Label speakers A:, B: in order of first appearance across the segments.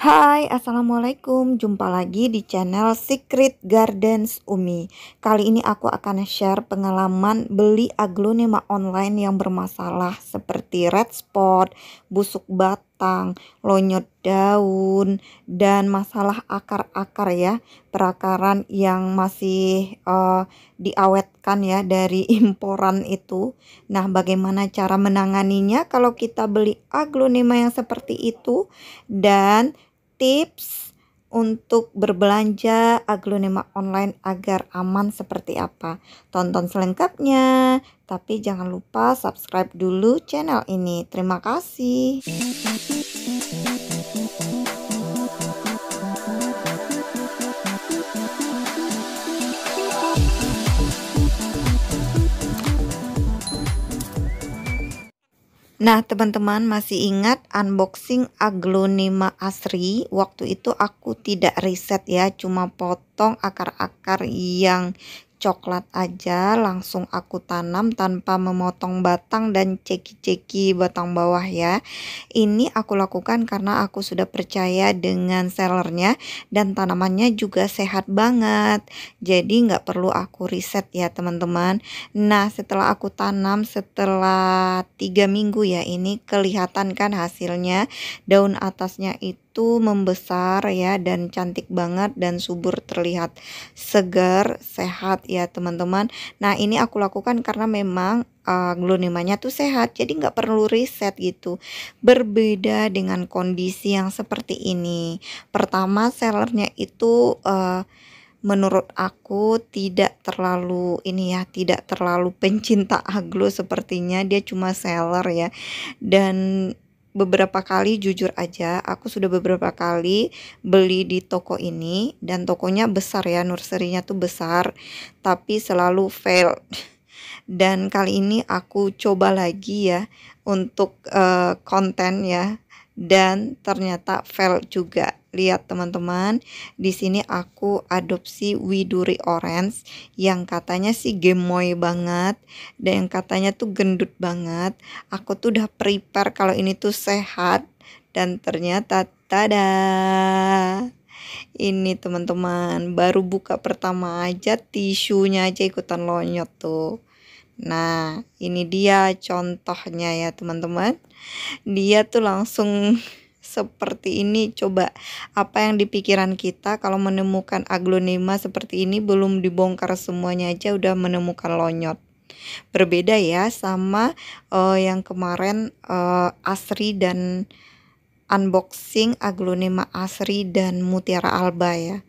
A: Hai, assalamualaikum. Jumpa lagi di channel Secret Gardens Umi. Kali ini aku akan share pengalaman beli aglonema online yang bermasalah seperti red spot, busuk batang, lonyot daun, dan masalah akar-akar ya, perakaran yang masih diawetkan ya dari imporan itu. Nah, bagaimana cara menanganinya kalau kita beli aglonema yang seperti itu, dan tips untuk berbelanja aglonema online agar aman seperti apa? Tonton selengkapnya, tapi jangan lupa subscribe dulu channel ini. Terima kasih. Nah, teman-teman masih ingat unboxing aglonema asri? Waktu itu aku tidak riset ya, cuma potong akar-akar yang coklat aja, langsung aku tanam tanpa memotong batang dan ceki-ceki batang bawah ya. Ini aku lakukan karena aku sudah percaya dengan sellernya dan tanamannya juga sehat banget. Jadi nggak perlu aku riset ya teman-teman. Nah, setelah aku tanam setelah 3 minggu ya, ini kelihatan kan hasilnya. Daun atasnya itu membesar ya dan cantik banget dan subur, terlihat segar, sehat ya teman-teman. Nah, ini aku lakukan karena memang aglonemanya tuh sehat, jadi nggak perlu riset gitu. Berbeda dengan kondisi yang seperti ini. Pertama, sellernya itu menurut aku tidak terlalu ini ya, tidak terlalu pencinta aglo sepertinya. Dia cuma seller ya. Dan beberapa kali, jujur aja, aku sudah beberapa kali beli di toko ini dan tokonya besar ya, nurserynya tuh besar, tapi selalu fail. Dan kali ini aku coba lagi ya untuk konten ya, dan ternyata fail juga. Lihat teman-teman, di sini aku adopsi widuri orange yang katanya sih gemoy banget dan yang katanya tuh gendut banget. Aku tuh udah prepare kalau ini tuh sehat, dan ternyata tada, ini teman-teman baru buka pertama aja tisunya aja ikutan lonyot tuh. Nah, ini dia contohnya ya teman-teman. Dia tuh langsung seperti ini. Coba, apa yang di pikiran kita kalau menemukan aglonema seperti ini, belum dibongkar semuanya aja udah menemukan lonyot. Berbeda ya sama yang kemarin asri dan unboxing aglonema asri dan mutiara alba ya.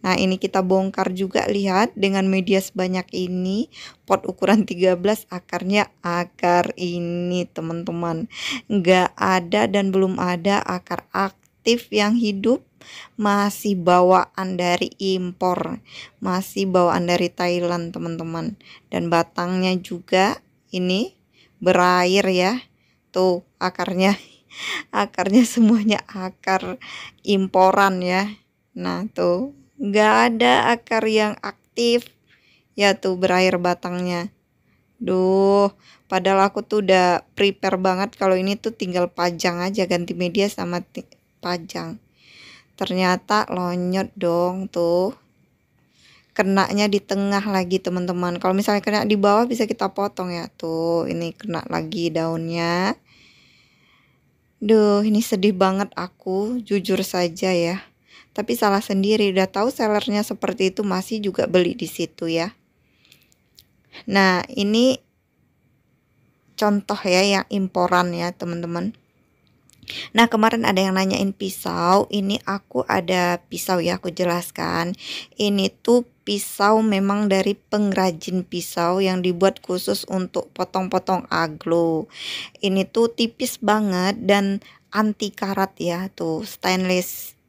A: Nah, ini kita bongkar juga, lihat dengan media sebanyak ini, pot ukuran 13, akarnya akar ini teman-teman. Nggak ada dan belum ada akar aktif yang hidup, masih bawaan dari impor, masih bawaan dari Thailand teman-teman. Dan batangnya juga ini berair ya, tuh akarnya. Akarnya semuanya akar imporan ya. Nah tuh, nggak ada akar yang aktif ya, tuh berair batangnya. Duh, padahal aku tuh udah prepare banget kalau ini tuh tinggal pajang aja, ganti media sama pajang. Ternyata lonyot dong tuh. Kenanya di tengah lagi teman-teman. Kalau misalnya kena di bawah bisa kita potong ya. Tuh, ini kena lagi daunnya. Duh, ini sedih banget aku, jujur saja ya. Tapi salah sendiri, udah tahu sellernya seperti itu masih juga beli di situ ya. Nah, ini contoh ya yang imporan ya teman-teman. Nah, kemarin ada yang nanyain pisau. Ini aku ada pisau ya, aku jelaskan. Ini tuh pisau memang dari pengrajin pisau yang dibuat khusus untuk potong-potong aglo. Ini tuh tipis banget dan anti karat ya, tuh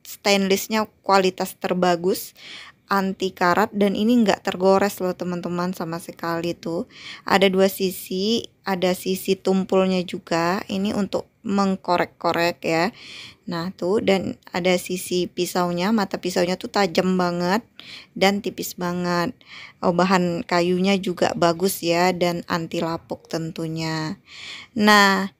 A: stainlessnya kualitas terbagus, anti karat, dan ini enggak tergores loh teman-teman sama sekali. Tuh ada dua sisi, ada sisi tumpulnya juga, ini untuk mengkorek-korek ya. Nah tuh, dan ada sisi pisaunya, mata pisaunya tuh tajam banget dan tipis banget. Bahan kayunya juga bagus ya dan anti lapuk tentunya. Nah,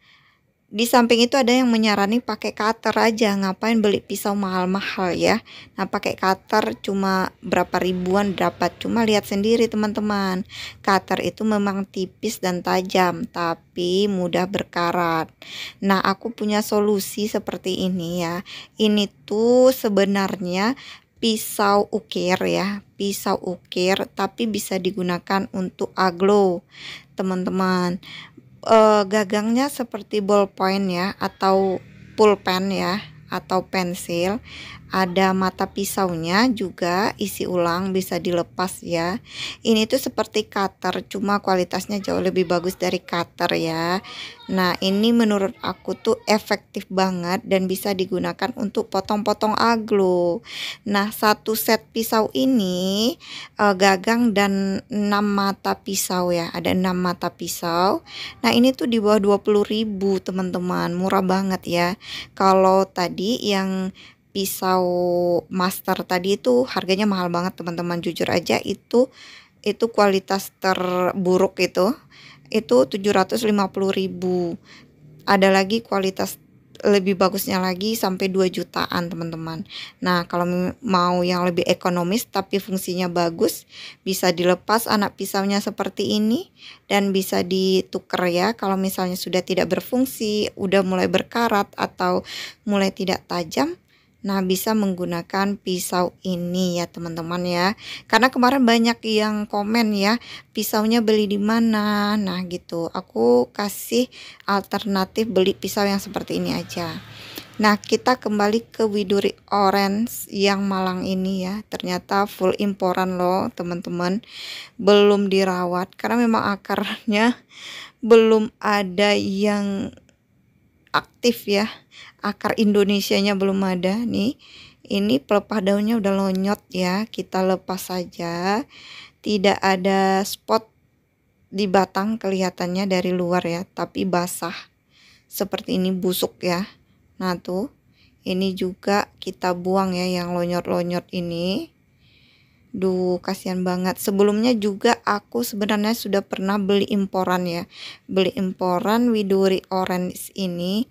A: Di samping itu ada yang menyarani pakai cutter aja, ngapain beli pisau mahal-mahal ya. Nah, pakai cutter cuma berapa ribuan dapat. Cuma lihat sendiri teman-teman, cutter itu memang tipis dan tajam, tapi mudah berkarat. Nah, aku punya solusi seperti ini ya. Ini tuh sebenarnya pisau ukir ya, pisau ukir, tapi bisa digunakan untuk aglo, teman-teman. Gagangnya seperti ballpoint ya, atau pulpen ya, atau pensil. Ada mata pisaunya juga, isi ulang, bisa dilepas ya. Ini tuh seperti cutter, cuma kualitasnya jauh lebih bagus dari cutter ya. Nah, ini menurut aku tuh efektif banget dan bisa digunakan untuk potong-potong aglo. Nah, satu set pisau ini gagang dan 6 mata pisau ya, ada 6 mata pisau. Nah, ini tuh di bawah 20.000 teman-teman, murah banget ya. Kalau tadi yang pisau master tadi itu harganya mahal banget teman-teman, jujur aja itu kualitas terburuk itu 750.000. Ada lagi kualitas lebih bagusnya lagi sampai 2 jutaan teman-teman. Nah, kalau mau yang lebih ekonomis tapi fungsinya bagus, bisa dilepas anak pisaunya seperti ini dan bisa ditukar ya. Kalau misalnya sudah tidak berfungsi, udah mulai berkarat atau mulai tidak tajam, nah bisa menggunakan pisau ini ya teman-teman ya. Karena kemarin banyak yang komen ya, pisaunya beli di mana. Nah, gitu. Aku kasih alternatif beli pisau yang seperti ini aja. Nah, kita kembali ke Widuri Orange yang Malang ini ya. Ternyata full imporan loh, teman-teman. Belum dirawat karena memang akarnya belum ada yang aktif ya. Akar Indonesianya belum ada nih. Ini pelepah daunnya udah lonyot ya. Kita lepas saja. Tidak ada spot di batang kelihatannya dari luar ya, tapi basah seperti ini, busuk ya. Nah tuh, ini juga kita buang ya yang lonyot-lonyot ini. Duh, kasihan banget. Sebelumnya juga aku sebenarnya sudah pernah beli imporan ya, beli imporan Widuri Orange ini.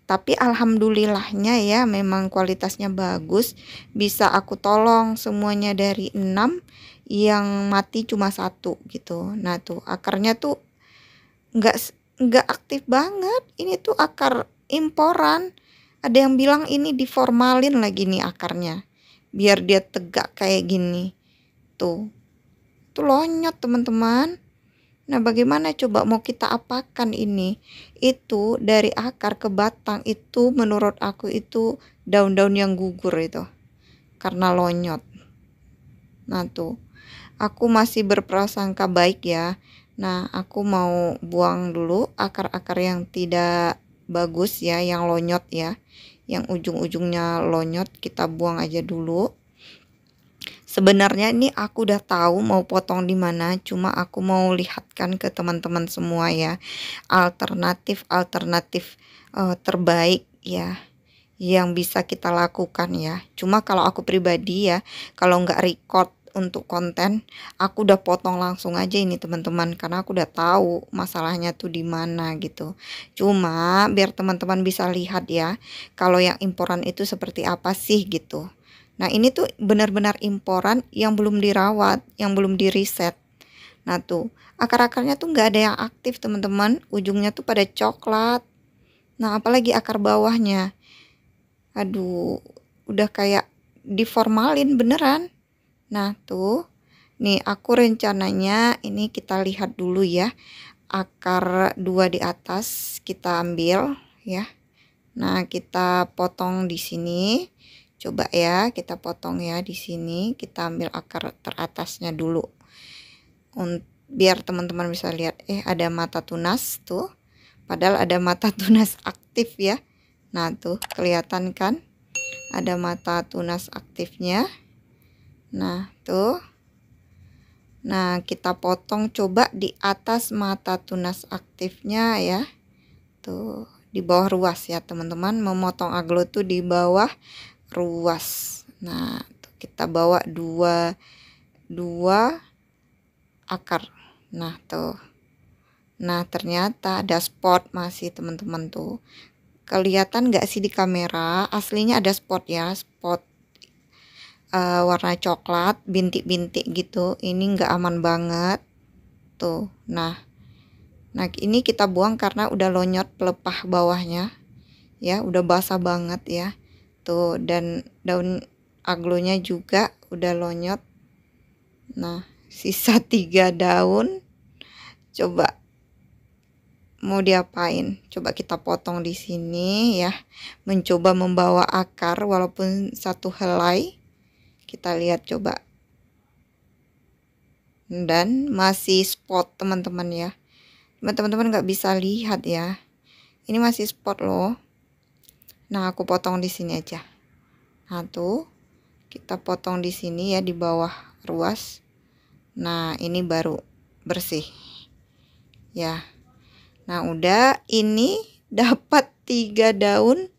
A: Tapi alhamdulillahnya ya, memang kualitasnya bagus, bisa aku tolong semuanya dari 6, yang mati cuma 1 gitu. Nah tuh akarnya tuh nggak nggak aktif banget. Ini tuh akar imporan. Ada yang bilang ini diformalin lagi nih akarnya, biar dia tegak kayak gini. Tuh lonyot teman-teman. Nah, bagaimana coba mau kita apakan ini? Itu dari akar ke batang itu menurut aku itu daun-daun yang gugur itu karena lonyot. Nah, tuh. Aku masih berprasangka baik ya. Nah, aku mau buang dulu akar-akar yang tidak bagus ya, yang lonyot ya. Yang ujung-ujungnya lonyot kita buang aja dulu. Sebenarnya ini aku udah tahu mau potong di mana, cuma aku mau lihatkan ke teman-teman semua ya, alternatif terbaik ya yang bisa kita lakukan ya. Cuma kalau aku pribadi ya, kalau nggak record untuk konten, aku udah potong langsung aja ini teman-teman, karena aku udah tahu masalahnya tuh di mana gitu. Cuma biar teman-teman bisa lihat ya, kalau yang imporan itu seperti apa sih gitu. Nah, ini tuh benar-benar imporan yang belum dirawat, yang belum diriset. Nah tuh, akar-akarnya tuh nggak ada yang aktif teman-teman, ujungnya tuh pada coklat. Nah, apalagi akar bawahnya. Aduh, udah kayak diformalin beneran. Nah tuh, nih aku rencananya ini kita lihat dulu ya. Akar 2 di atas kita ambil ya. Nah, kita potong di sini. Coba ya, kita potong ya di sini. Kita ambil akar teratasnya dulu. Biar teman-teman bisa lihat, ada mata tunas tuh. Padahal ada mata tunas aktif ya. Nah, tuh kelihatan kan? Ada mata tunas aktifnya. Nah, tuh. Nah, kita potong coba di atas mata tunas aktifnya ya. Tuh, di bawah ruas ya, teman-teman. Memotong aglo tuh di bawah ruas. Nah, tuh kita bawa dua akar. Nah, tuh. Nah, ternyata ada spot masih teman-teman tuh. Kelihatan nggak sih di kamera? Aslinya ada spot ya, spot warna coklat, bintik-bintik gitu. Ini nggak aman banget tuh. Nah ini kita buang karena udah lonyot pelepah bawahnya ya, udah basah banget ya. Tuh, dan daun aglonya juga udah lonyot. Nah, sisa 3 daun. Coba mau diapain? Coba kita potong di sini ya. Mencoba membawa akar walaupun satu helai. Kita lihat coba. Dan masih spot teman-teman ya. Teman-teman nggak bisa lihat ya. Ini masih spot loh. Nah, aku potong di sini aja. Nah, tuh kita potong di sini ya, di bawah ruas. Nah, ini baru bersih. Ya. Nah, udah, ini dapat 3 daun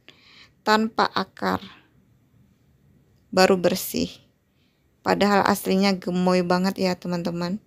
A: tanpa akar. Baru bersih. Padahal aslinya gemoy banget ya, teman-teman.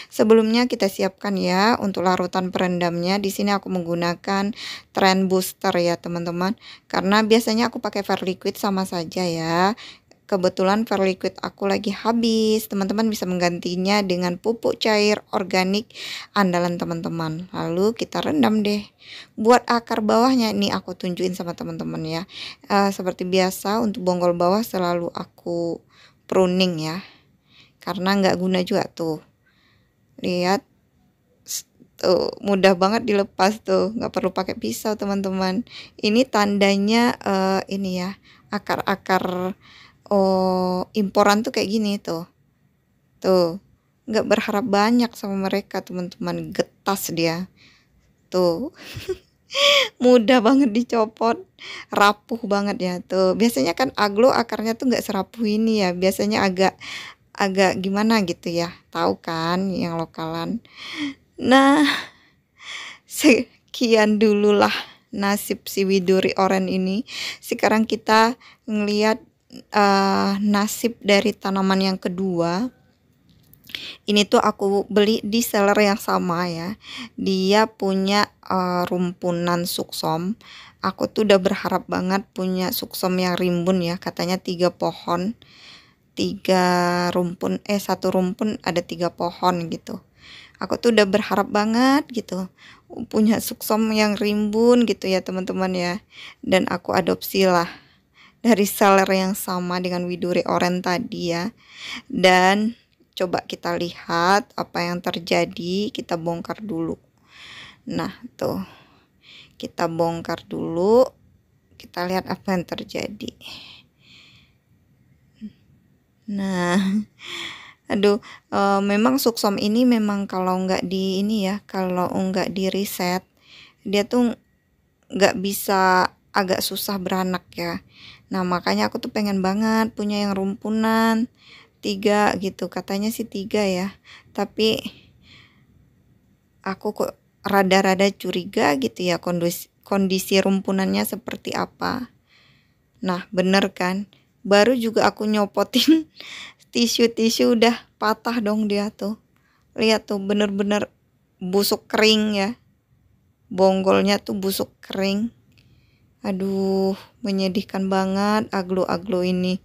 A: Sebelumnya kita siapkan ya untuk larutan perendamnya. Di sini aku menggunakan Trend Booster ya, teman-teman. Karena biasanya aku pakai Fair Liquid sama saja ya. Kebetulan Fair Liquid aku lagi habis. Teman-teman bisa menggantinya dengan pupuk cair organik andalan teman-teman. Lalu kita rendam deh. Buat akar bawahnya ini aku tunjukin sama teman-teman ya. Seperti biasa untuk bonggol bawah selalu aku pruning ya. Karena nggak guna juga tuh. Lihat tuh, mudah banget dilepas tuh, nggak perlu pakai pisau teman-teman. Ini tandanya ini ya, akar-akar imporan tuh kayak gini tuh nggak berharap banyak sama mereka teman-teman, getas dia tuh. Mudah banget dicopot, rapuh banget ya tuh. Biasanya kan aglo akarnya tuh nggak serapuh ini ya, biasanya agak agak gimana gitu ya, tahu kan yang lokalan. Nah, sekian dululah nasib si Widuri Oren ini. Sekarang kita ngelihat nasib dari tanaman yang kedua. Ini tuh aku beli di seller yang sama ya. Dia punya rumpunan suksom. Aku tuh udah berharap banget punya suksom yang rimbun ya. Katanya 3 pohon, 3 rumpun, satu rumpun ada 3 pohon gitu. Aku tuh udah berharap banget gitu punya suksom yang rimbun gitu ya teman-teman ya. Dan aku adopsi lah dari seller yang sama dengan Widuri Oren tadi ya. Dan coba kita lihat apa yang terjadi. Kita bongkar dulu. Nah tuh, kita bongkar dulu, kita lihat apa yang terjadi. Nah, aduh, memang suksom ini memang kalau nggak di ini ya, kalau nggak di riset, dia tuh nggak bisa, agak susah beranak ya. Nah, makanya aku tuh pengen banget punya yang rumpunan 3 gitu. Katanya sih 3 ya. Tapi aku kok rada-rada curiga gitu ya kondisi rumpunannya seperti apa. Nah, bener kan? Baru juga aku nyopotin tisu-tisu udah patah dong dia tuh. Lihat tuh bener-bener busuk kering ya. Bonggolnya tuh busuk kering. Aduh, menyedihkan banget aglo-aglo ini.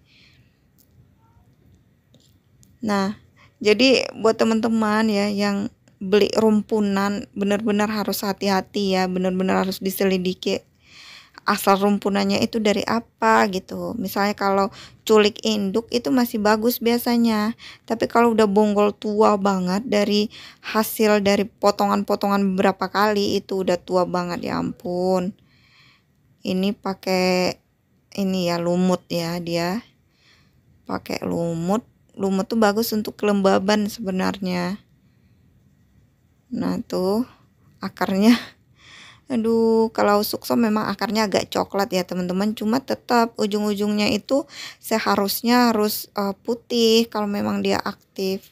A: Nah, jadi buat teman-teman ya yang beli rumpunan benar-benar harus hati-hati ya, benar-benar harus diselidiki asal rumpunannya itu dari apa gitu. Misalnya kalau culik induk itu masih bagus biasanya. Tapi kalau udah bonggol tua banget dari hasil dari potongan-potongan beberapa kali itu udah tua banget ya ampun. Ini pakai ini ya lumut ya dia. Pakai lumut. Lumut tuh bagus untuk kelembaban sebenarnya. Nah tuh akarnya. Aduh, kalau suksom memang akarnya agak coklat ya teman-teman. Cuma tetap ujung-ujungnya itu seharusnya harus putih kalau memang dia aktif.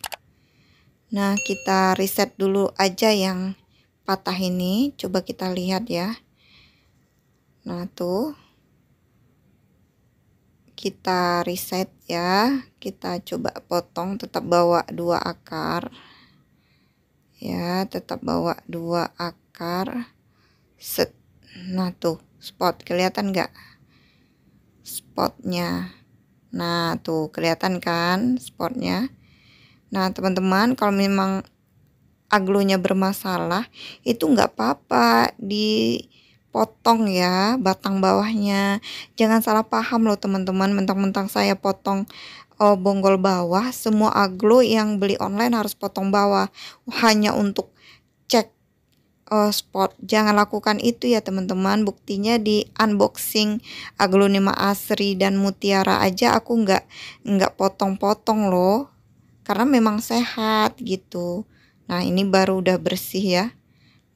A: Nah, kita riset dulu aja yang patah ini. Coba kita lihat ya. Nah, tuh. Kita riset ya. Kita coba potong, tetap bawa 2 akar. Ya, tetap bawa 2 akar. Set. Nah tuh spot, kelihatan nggak spotnya? Nah tuh kelihatan kan spotnya. Nah teman-teman, kalau memang aglonya bermasalah itu nggak apa-apa dipotong ya batang bawahnya. Jangan salah paham loh teman-teman, mentang-mentang saya potong bonggol bawah, semua aglo yang beli online harus potong bawah hanya untuk cek spot. Jangan lakukan itu ya teman-teman. Buktinya di unboxing aglonema asri dan mutiara aja aku nggak potong-potong loh, karena memang sehat gitu. Nah ini baru udah bersih ya.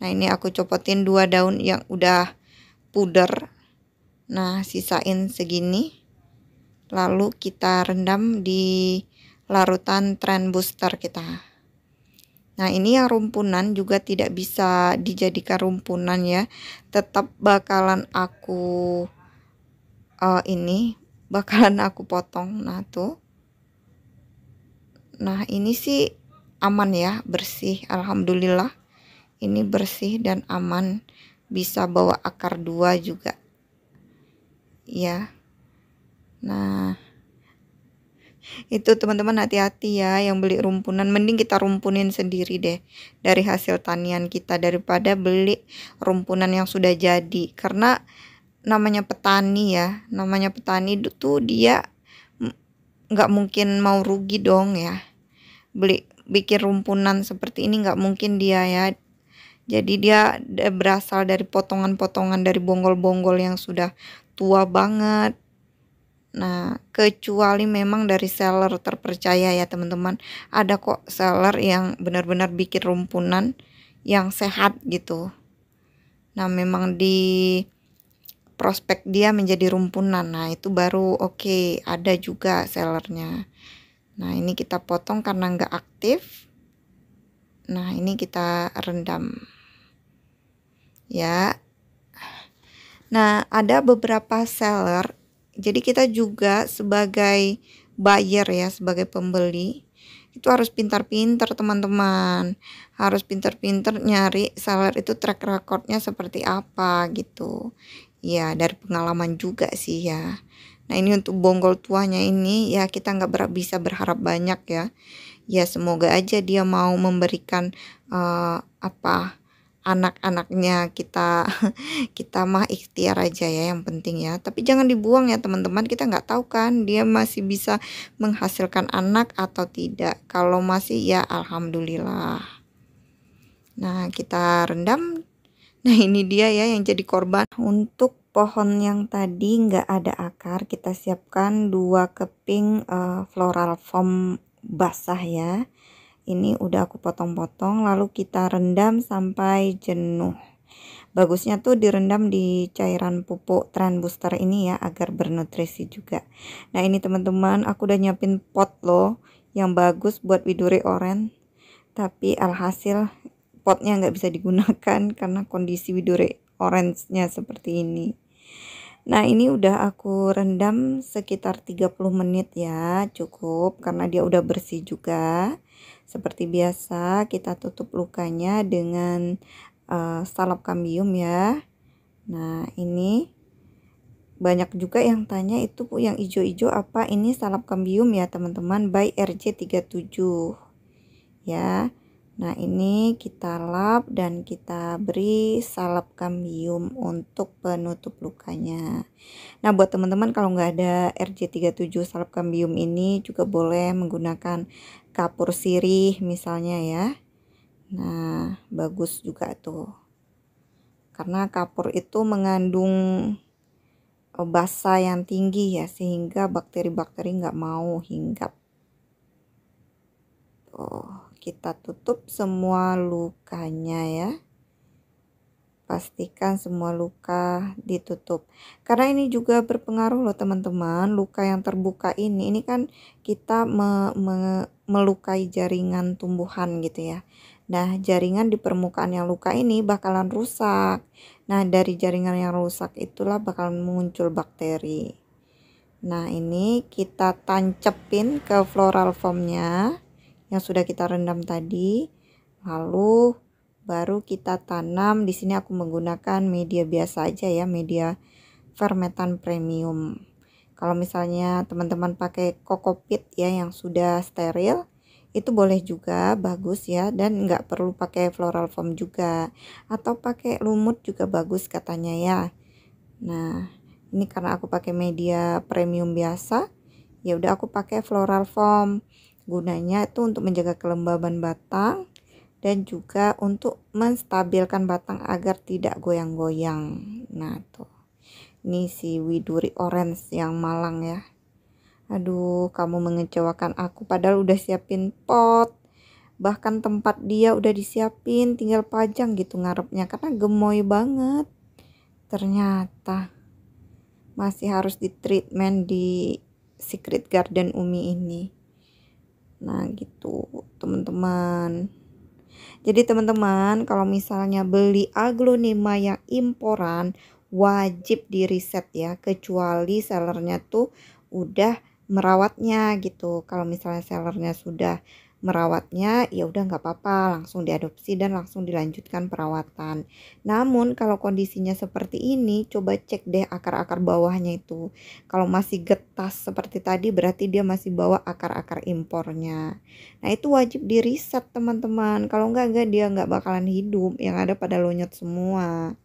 A: Nah ini aku copotin 2 daun yang udah puder. Nah sisain segini, lalu kita rendam di larutan trend booster kita. Nah ini yang rumpunan juga tidak bisa dijadikan rumpunan ya, tetap bakalan aku bakalan aku potong. Nah tuh, nah ini sih aman ya, bersih, alhamdulillah ini bersih dan aman, bisa bawa akar 2 juga ya. Nah itu teman-teman hati-hati ya yang beli rumpunan, mending kita rumpunin sendiri deh dari hasil tanian kita daripada beli rumpunan yang sudah jadi. Karena namanya petani ya, namanya petani tuh dia nggak mungkin mau rugi dong ya, beli bikin rumpunan seperti ini nggak mungkin dia ya. Jadi dia berasal dari potongan-potongan dari bonggol-bonggol yang sudah tua banget. Nah, kecuali memang dari seller terpercaya ya teman-teman. Ada kok seller yang benar-benar bikin rumpunan yang sehat gitu. Nah, memang di prospek dia menjadi rumpunan. Nah, itu baru oke, ada juga sellernya. Nah, ini kita potong karena nggak aktif. Nah, ini kita rendam. Ya. Nah, ada beberapa seller. Jadi kita juga sebagai buyer ya, sebagai pembeli itu harus pintar-pintar teman-teman. Harus pintar-pintar nyari seller itu track recordnya seperti apa gitu. Ya dari pengalaman juga sih ya. Nah ini untuk bonggol tuanya ini ya kita nggak bisa berharap banyak ya. Ya semoga aja dia mau memberikan anak-anaknya kita kita mah ikhtiar aja ya yang penting ya, tapi jangan dibuang ya teman-teman, kita nggak tahu kan dia masih bisa menghasilkan anak atau tidak. Kalau masih ya alhamdulillah. Nah kita rendam. Nah ini dia ya yang jadi korban. Untuk pohon yang tadi nggak ada akar, kita siapkan 2 keping floral foam basah ya. Ini udah aku potong-potong lalu kita rendam sampai jenuh. Bagusnya tuh direndam di cairan pupuk trend booster ini ya agar bernutrisi juga. Nah ini teman-teman aku udah nyiapin pot loh yang bagus buat widuri orange. Tapi alhasil potnya nggak bisa digunakan karena kondisi widuri orange-nya seperti ini. Nah ini udah aku rendam sekitar 30 menit ya, cukup karena dia udah bersih juga. Seperti biasa kita tutup lukanya dengan salep kambium ya. Nah ini banyak juga yang tanya itu yang hijau-hijau apa, ini salep kambium ya teman-teman, by RJ37 ya. Nah ini kita lap dan kita beri salep kambium untuk penutup lukanya. Nah buat teman-teman kalau nggak ada RJ37 salep kambium ini juga boleh menggunakan kapur sirih misalnya ya. Nah bagus juga tuh, karena kapur itu mengandung basa yang tinggi ya sehingga bakteri-bakteri nggak mau hinggap. Tuh kita tutup semua lukanya ya, pastikan semua luka ditutup karena ini juga berpengaruh loh teman-teman. Luka yang terbuka ini kan kita melukai jaringan tumbuhan gitu ya. Nah jaringan di permukaan yang luka ini bakalan rusak. Nah dari jaringan yang rusak itulah bakalan muncul bakteri. Nah ini kita tancepin ke floral foamnya yang sudah kita rendam tadi, Lalu baru kita tanam. Di sini aku menggunakan media biasa aja ya, media fermentan premium. Kalau misalnya teman-teman pakai kokopit ya yang sudah steril, itu boleh juga, bagus ya, dan nggak perlu pakai floral foam juga, atau pakai lumut juga bagus katanya ya. Nah, ini karena aku pakai media premium biasa, ya udah aku pakai floral foam. Gunanya itu untuk menjaga kelembaban batang dan juga untuk menstabilkan batang agar tidak goyang-goyang. Nah, tuh. Ini si widuri orange yang malang ya. Aduh, kamu mengecewakan aku padahal udah siapin pot. Bahkan tempat dia udah disiapin, tinggal pajang gitu ngarepnya karena gemoy banget. Ternyata masih harus di treatment di Secret Garden Umi ini. Nah, gitu, teman-teman. Jadi teman-teman, kalau misalnya beli aglonema yang imporan, wajib di riset ya, kecuali sellernya tuh udah merawatnya gitu. Kalau misalnya sellernya sudah merawatnya, ya udah nggak apa-apa, langsung diadopsi dan langsung dilanjutkan perawatan. Namun kalau kondisinya seperti ini, coba cek deh akar-akar bawahnya itu. Kalau masih getas seperti tadi, berarti dia masih bawa akar-akar impornya. Nah, itu wajib di riset teman-teman. Kalau enggak dia nggak bakalan hidup. Yang ada pada lonyot semua.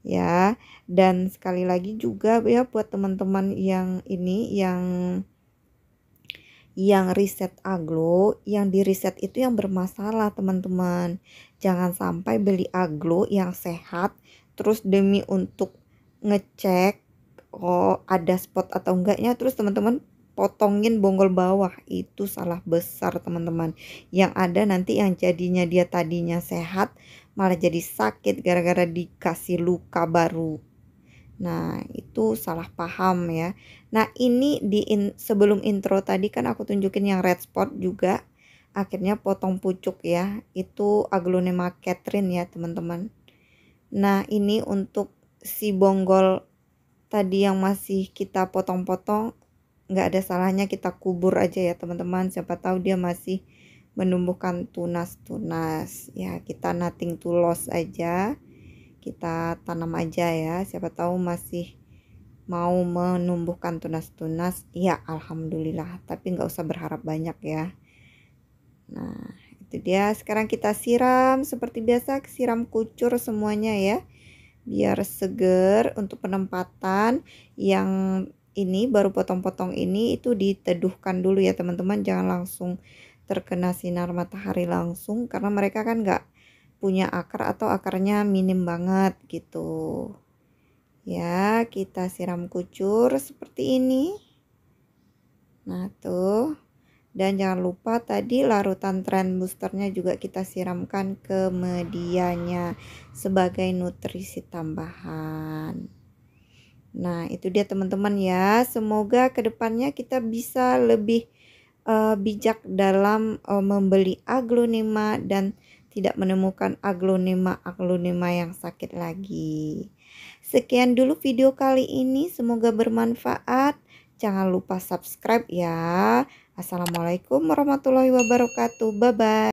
A: Ya, dan sekali lagi juga ya buat teman-teman yang ini yang riset aglo, yang di riset itu yang bermasalah teman-teman. Jangan sampai beli aglo yang sehat terus demi untuk ngecek oh ada spot atau enggaknya, terus teman-teman potongin bonggol bawah. Itu salah besar teman-teman. Yang ada nanti yang jadinya dia tadinya sehat malah jadi sakit gara-gara dikasih luka baru. Nah, itu salah paham ya. Nah, ini sebelum intro tadi kan aku tunjukin yang red spot juga. Akhirnya potong pucuk ya. Itu aglonema Catherine ya, teman-teman. Nah, ini untuk si bonggol tadi yang masih kita potong-potong, nggak ada salahnya kita kubur aja ya, teman-teman. Siapa tahu dia masih menumbuhkan tunas-tunas. Ya, kita nothing to lose aja. Kita tanam aja ya, siapa tahu masih mau menumbuhkan tunas-tunas. Ya alhamdulillah, tapi nggak usah berharap banyak ya. Nah, itu dia. Sekarang kita siram seperti biasa, siram kucur semuanya ya, biar seger. Untuk penempatan yang ini baru potong-potong ini itu diteduhkan dulu ya teman-teman, jangan langsung terkena sinar matahari langsung karena mereka kan nggak punya akar atau akarnya minim banget gitu ya. Kita siram kucur seperti ini. Nah tuh, dan jangan lupa tadi larutan trend boosternya juga kita siramkan ke medianya sebagai nutrisi tambahan. Nah itu dia teman-teman ya, semoga kedepannya kita bisa lebih bijak dalam membeli aglonema dan tidak menemukan aglonema yang sakit lagi. Sekian dulu video kali ini, semoga bermanfaat. Jangan lupa subscribe ya. Assalamualaikum warahmatullahi wabarakatuh. Bye bye.